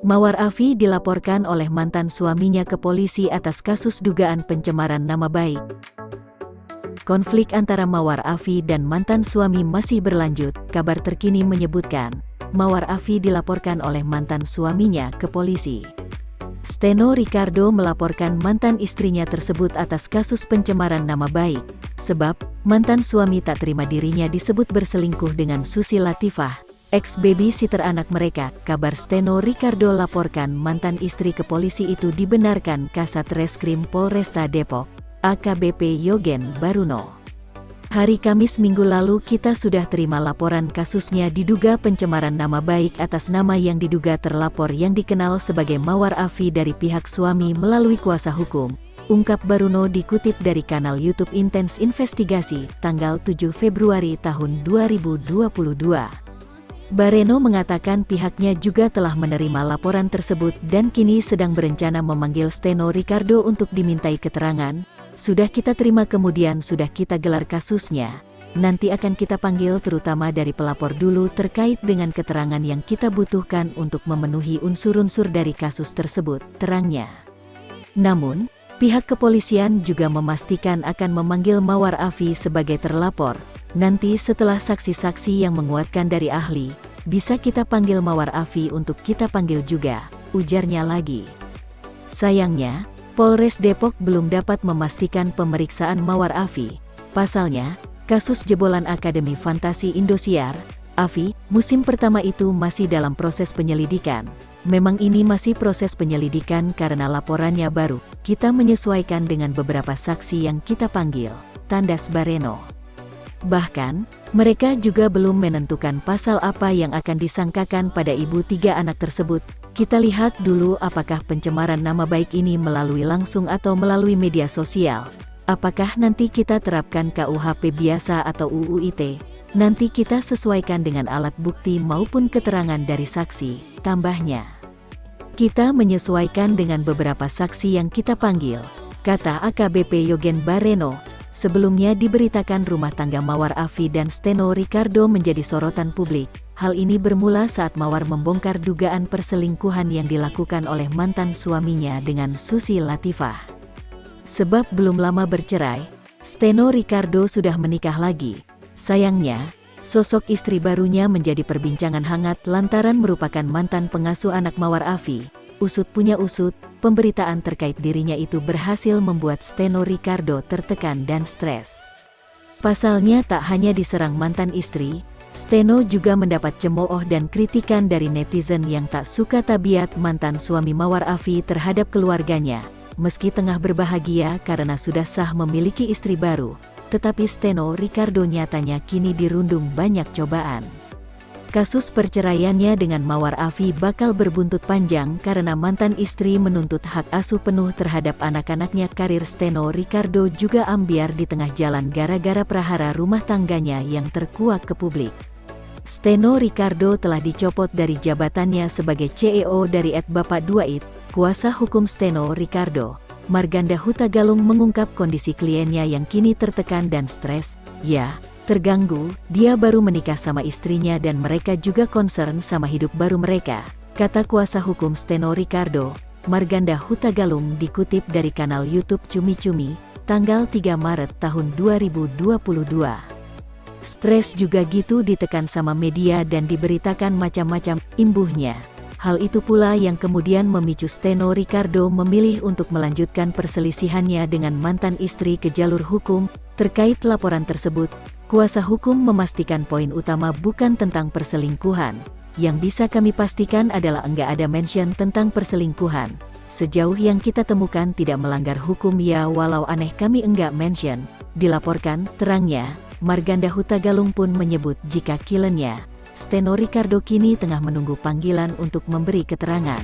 Mawar Afi dilaporkan oleh mantan suaminya ke polisi atas kasus dugaan pencemaran nama baik. Konflik antara Mawar Afi dan mantan suami masih berlanjut. Kabar terkini menyebutkan, Mawar Afi dilaporkan oleh mantan suaminya ke polisi. Steno Ricardo melaporkan mantan istrinya tersebut atas kasus pencemaran nama baik, sebab mantan suami tak terima dirinya disebut berselingkuh dengan Susi Latifah, ex-babysitter anak mereka. Kabar Steno Ricardo laporkan mantan istri ke polisi itu dibenarkan Kasat Reskrim Polresta Depok, AKBP Yogen Baruno. Hari Kamis minggu lalu kita sudah terima laporan kasusnya diduga pencemaran nama baik atas nama yang diduga terlapor yang dikenal sebagai Mawar Afi dari pihak suami melalui kuasa hukum, ungkap Baruno dikutip dari kanal YouTube Intens Investigasi, tanggal 7 Februari tahun 2022. Baruno mengatakan pihaknya juga telah menerima laporan tersebut dan kini sedang berencana memanggil Steno Ricardo untuk dimintai keterangan. Sudah kita terima kemudian sudah kita gelar kasusnya. Nanti akan kita panggil terutama dari pelapor dulu terkait dengan keterangan yang kita butuhkan untuk memenuhi unsur-unsur dari kasus tersebut, terangnya. Namun, pihak kepolisian juga memastikan akan memanggil Mawar Afi sebagai terlapor. Nanti setelah saksi-saksi yang menguatkan dari ahli, bisa kita panggil Mawar Afi untuk kita panggil juga, ujarnya lagi. Sayangnya, Polres Depok belum dapat memastikan pemeriksaan Mawar Afi. Pasalnya, kasus jebolan Akademi Fantasi Indosiar, Afi, musim pertama itu masih dalam proses penyelidikan. Memang ini masih proses penyelidikan karena laporannya baru. Kita menyesuaikan dengan beberapa saksi yang kita panggil, tandas Baruno. Bahkan, mereka juga belum menentukan pasal apa yang akan disangkakan pada ibu 3 anak tersebut. Kita lihat dulu apakah pencemaran nama baik ini melalui langsung atau melalui media sosial. Apakah nanti kita terapkan KUHP biasa atau UU ITE. Nanti kita sesuaikan dengan alat bukti maupun keterangan dari saksi, tambahnya. Kita menyesuaikan dengan beberapa saksi yang kita panggil, kata AKBP Yogen Baruno. Sebelumnya diberitakan rumah tangga Mawar Afi dan Steno Ricardo menjadi sorotan publik. Hal ini bermula saat Mawar membongkar dugaan perselingkuhan yang dilakukan oleh mantan suaminya dengan Susi Latifah. Sebab belum lama bercerai, Steno Ricardo sudah menikah lagi. Sayangnya, sosok istri barunya menjadi perbincangan hangat lantaran merupakan mantan pengasuh anak Mawar Afi. Usut punya usut, pemberitaan terkait dirinya itu berhasil membuat Steno Ricardo tertekan dan stres. Pasalnya tak hanya diserang mantan istri, Steno juga mendapat cemooh dan kritikan dari netizen yang tak suka tabiat mantan suami Mawar Afi terhadap keluarganya. Meski tengah berbahagia karena sudah sah memiliki istri baru, tetapi Steno Ricardo nyatanya kini dirundung banyak cobaan. Kasus perceraiannya dengan Mawar Afi bakal berbuntut panjang karena mantan istri menuntut hak asuh penuh terhadap anak-anaknya. Karir Steno Ricardo juga ambiar di tengah jalan gara-gara prahara rumah tangganya yang terkuak ke publik. Steno Ricardo telah dicopot dari jabatannya sebagai CEO dari Bapak Duait. Kuasa hukum Steno Ricardo, Marganda Hutagalung, mengungkap kondisi kliennya yang kini tertekan dan stres. Ya, terganggu, dia baru menikah sama istrinya dan mereka juga concern sama hidup baru mereka, kata kuasa hukum Steno Ricardo, Marganda Hutagalung dikutip dari kanal YouTube Cumi Cumi, tanggal 3 Maret tahun 2022. Stres juga gitu ditekan sama media dan diberitakan macam-macam, imbuhnya. Hal itu pula yang kemudian memicu Steno Ricardo memilih untuk melanjutkan perselisihannya dengan mantan istri ke jalur hukum. Terkait laporan tersebut, kuasa hukum memastikan poin utama bukan tentang perselingkuhan. Yang bisa kami pastikan adalah enggak ada mention tentang perselingkuhan. Sejauh yang kita temukan tidak melanggar hukum, ya walau aneh kami enggak mention, dilaporkan, terangnya. Marganda Hutagalung pun menyebut jika kliennya, Steno Ricardo, kini tengah menunggu panggilan untuk memberi keterangan.